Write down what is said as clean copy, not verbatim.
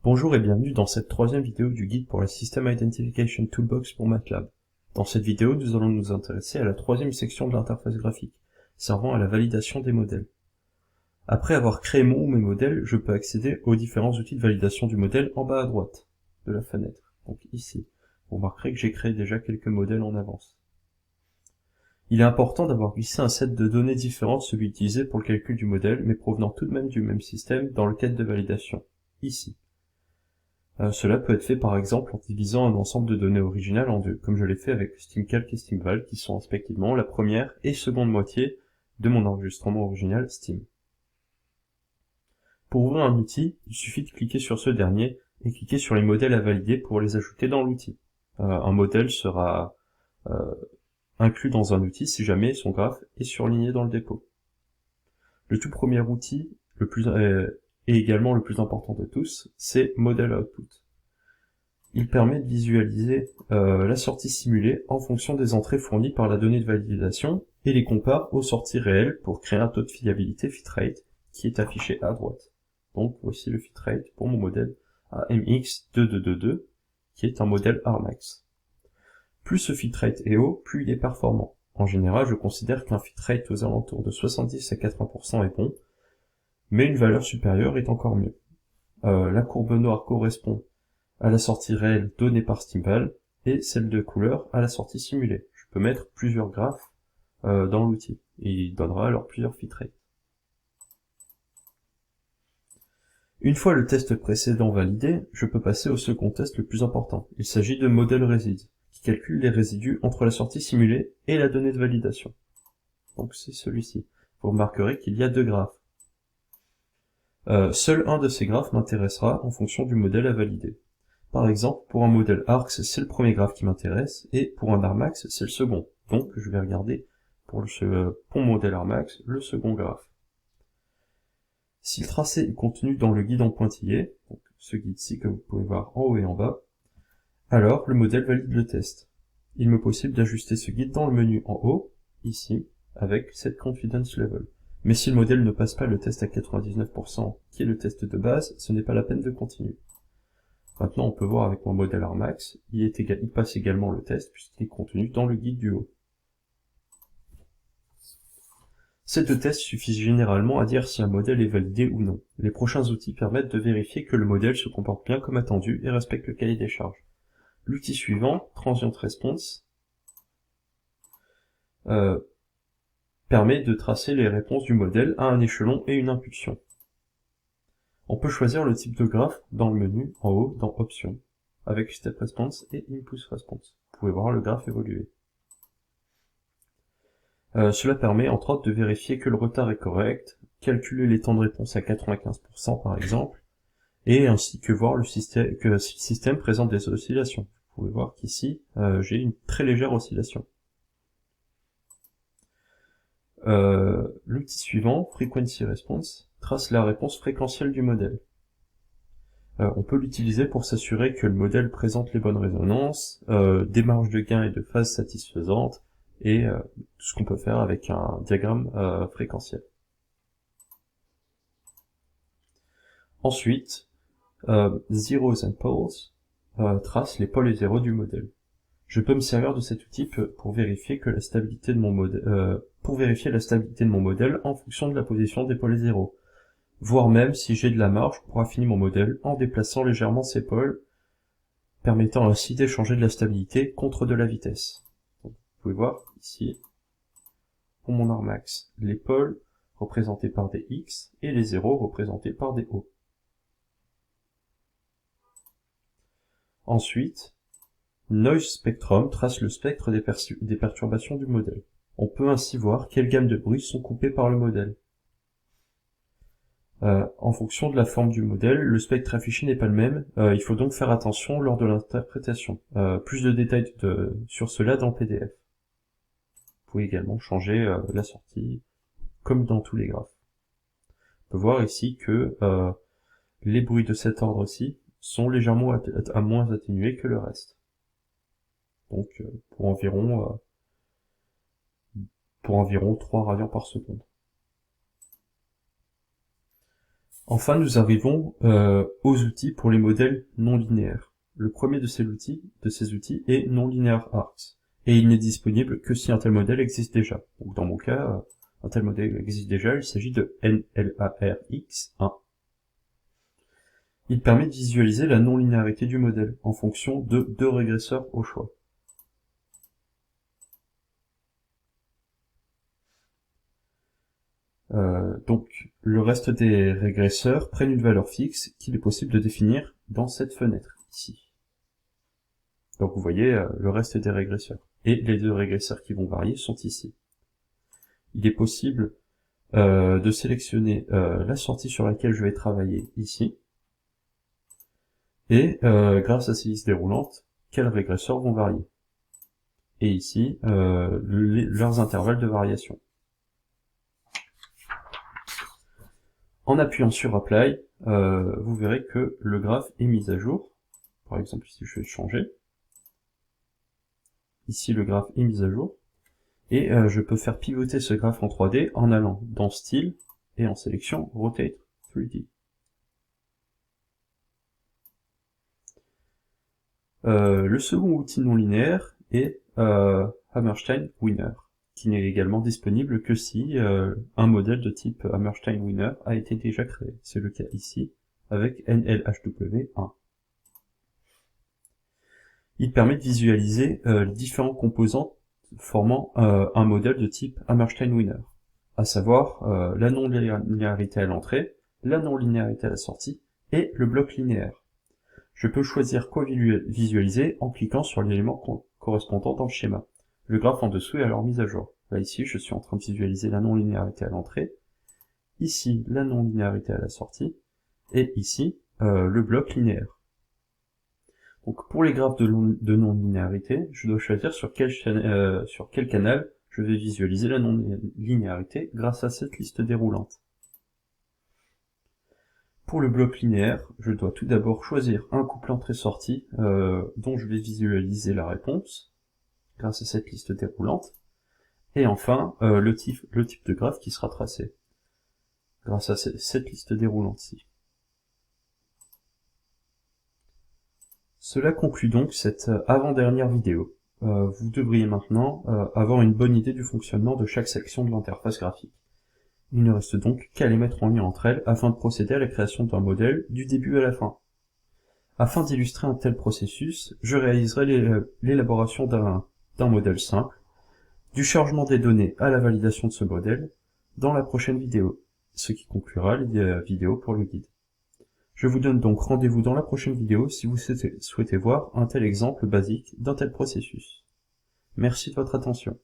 Bonjour et bienvenue dans cette troisième vidéo du guide pour la System Identification Toolbox pour MATLAB. Dans cette vidéo, nous allons nous intéresser à la troisième section de l'interface graphique, servant à la validation des modèles. Après avoir créé mon ou mes modèles, je peux accéder aux différents outils de validation du modèle en bas à droite de la fenêtre, donc ici. Vous remarquerez que j'ai créé déjà quelques modèles en avance. Il est important d'avoir glissé un set de données différentes de celui utilisé pour le calcul du modèle, mais provenant tout de même du même système dans le cadre de validation, ici. Cela peut être fait par exemple en divisant un ensemble de données originales en deux, comme je l'ai fait avec StimCalc et StimVal, qui sont respectivement la première et seconde moitié de mon enregistrement original Stim. Pour ouvrir un outil, il suffit de cliquer sur ce dernier et cliquer sur les modèles à valider pour les ajouter dans l'outil. Un modèle sera inclus dans un outil si jamais son graphe est surligné dans le dépôt. Le tout premier outil, et également le plus important de tous, c'est Model Output. Il permet de visualiser la sortie simulée en fonction des entrées fournies par la donnée de validation et les compare aux sorties réelles pour créer un taux de fiabilité fitrate qui est affiché à droite. Donc voici le fitrate pour mon modèle à MX2222 qui est un modèle Armax. Plus ce fitrate est haut, plus il est performant. En général, je considère qu'un fitrate aux alentours de 70 à 80% est bon, mais une valeur supérieure est encore mieux. La courbe noire correspond à la sortie réelle donnée par StimVal, et celle de couleur à la sortie simulée. Je peux mettre plusieurs graphes dans l'outil, et il donnera alors plusieurs fitrates. Une fois le test précédent validé, je peux passer au second test le plus important. Il s'agit de Model Resids, qui calcule les résidus entre la sortie simulée et la donnée de validation. Donc c'est celui-ci. Vous remarquerez qu'il y a deux graphes. Seul un de ces graphes m'intéressera en fonction du modèle à valider. Par exemple, pour un modèle ARCS, c'est le premier graphe qui m'intéresse, et pour un Armax, c'est le second. Donc, je vais regarder pour mon modèle Armax, le second graphe. Si le tracé est contenu dans le guide en pointillé, donc ce guide-ci que vous pouvez voir en haut et en bas, alors le modèle valide le test. Il m'est possible d'ajuster ce guide dans le menu en haut, ici, avec Set Confidence Level. Mais si le modèle ne passe pas le test à 99%, qui est le test de base, ce n'est pas la peine de continuer. Maintenant, on peut voir avec mon modèle Armax, il passe également le test puisqu'il est contenu dans le guide du haut. Ces deux tests suffisent généralement à dire si un modèle est validé ou non. Les prochains outils permettent de vérifier que le modèle se comporte bien comme attendu et respecte le cahier des charges. L'outil suivant, Transient Response, permet de tracer les réponses du modèle à un échelon et une impulsion. On peut choisir le type de graphe dans le menu en haut dans Options, avec Step Response et Impulse Response. Vous pouvez voir le graphe évoluer. Cela permet entre autres de vérifier que le retard est correct, calculer les temps de réponse à 95% par exemple, et ainsi que voir que si le système présente des oscillations. Vous pouvez voir qu'ici, j'ai une très légère oscillation. L'outil suivant, Frequency Response, trace la réponse fréquentielle du modèle. On peut l'utiliser pour s'assurer que le modèle présente les bonnes résonances, des marges de gain et de phase satisfaisantes, et tout ce qu'on peut faire avec un diagramme fréquentiel. Ensuite, Zeros and Poles trace les pôles et zéros du modèle. Je peux me servir de cet outil pour vérifier la stabilité de mon modèle en fonction de la position des pôles et zéros, voire même si j'ai de la marge pour affiner mon modèle en déplaçant légèrement ces pôles, permettant ainsi d'échanger de la stabilité contre de la vitesse. Donc, vous pouvez voir ici, pour mon Armax, les pôles représentés par des X et les zéros représentés par des O. Ensuite, Noise Spectrum trace le spectre des perturbations du modèle. On peut ainsi voir quelles gammes de bruit sont coupées par le modèle. En fonction de la forme du modèle, le spectre affiché n'est pas le même, il faut donc faire attention lors de l'interprétation. Plus de détails sur cela dans le PDF. Vous pouvez également changer la sortie, comme dans tous les graphes. On peut voir ici que les bruits de cet ordre-ci sont légèrement moins atténués que le reste. Donc pour environ 3 radians par seconde. Enfin, nous arrivons aux outils pour les modèles non linéaires. Le premier de ces outils est NonLinearArcs, et il n'est disponible que si un tel modèle existe déjà. Donc dans mon cas, un tel modèle existe déjà, il s'agit de NLARX1. Il permet de visualiser la non-linéarité du modèle en fonction de deux régresseurs au choix. Donc, le reste des régresseurs prennent une valeur fixe qu'il est possible de définir dans cette fenêtre, ici. Donc vous voyez le reste des régresseurs. Et les deux régresseurs qui vont varier sont ici. Il est possible de sélectionner la sortie sur laquelle je vais travailler ici. Et grâce à ces listes déroulantes, quels régresseurs vont varier. Et ici, leurs intervalles de variation. En appuyant sur Apply, vous verrez que le graphe est mis à jour. Par exemple, ici je vais changer. Ici le graphe est mis à jour. Et je peux faire pivoter ce graphe en 3D en allant dans Style et en sélection Rotate 3D. Le second outil non linéaire est Hammerstein Winner, qui n'est également disponible que si un modèle de type Hammerstein Winner a été déjà créé. C'est le cas ici avec NLHW1. Il permet de visualiser les différents composants formant un modèle de type Hammerstein Winner, à savoir la non-linéarité à l'entrée, la non-linéarité à la sortie et le bloc linéaire. Je peux choisir quoi visualiser en cliquant sur l'élément correspondant dans le schéma. Le graphe en dessous est alors mis à jour. Là ici, je suis en train de visualiser la non-linéarité à l'entrée, ici la non-linéarité à la sortie, et ici le bloc linéaire. Donc pour les graphes de non-linéarité, je dois choisir sur quel canal je vais visualiser la non-linéarité grâce à cette liste déroulante. Pour le bloc linéaire, je dois tout d'abord choisir un couple entrée-sortie dont je vais visualiser la réponse grâce à cette liste déroulante, et enfin le type de graphe qui sera tracé grâce à cette liste déroulante-ci. Cela conclut donc cette avant-dernière vidéo. Vous devriez maintenant avoir une bonne idée du fonctionnement de chaque section de l'interface graphique. Il ne reste donc qu'à les mettre en lien entre elles afin de procéder à la création d'un modèle du début à la fin. Afin d'illustrer un tel processus, je réaliserai l'élaboration d'un modèle simple, du chargement des données à la validation de ce modèle, dans la prochaine vidéo, ce qui conclura les vidéos pour le guide. Je vous donne donc rendez-vous dans la prochaine vidéo si vous souhaitez voir un tel exemple basique d'un tel processus. Merci de votre attention.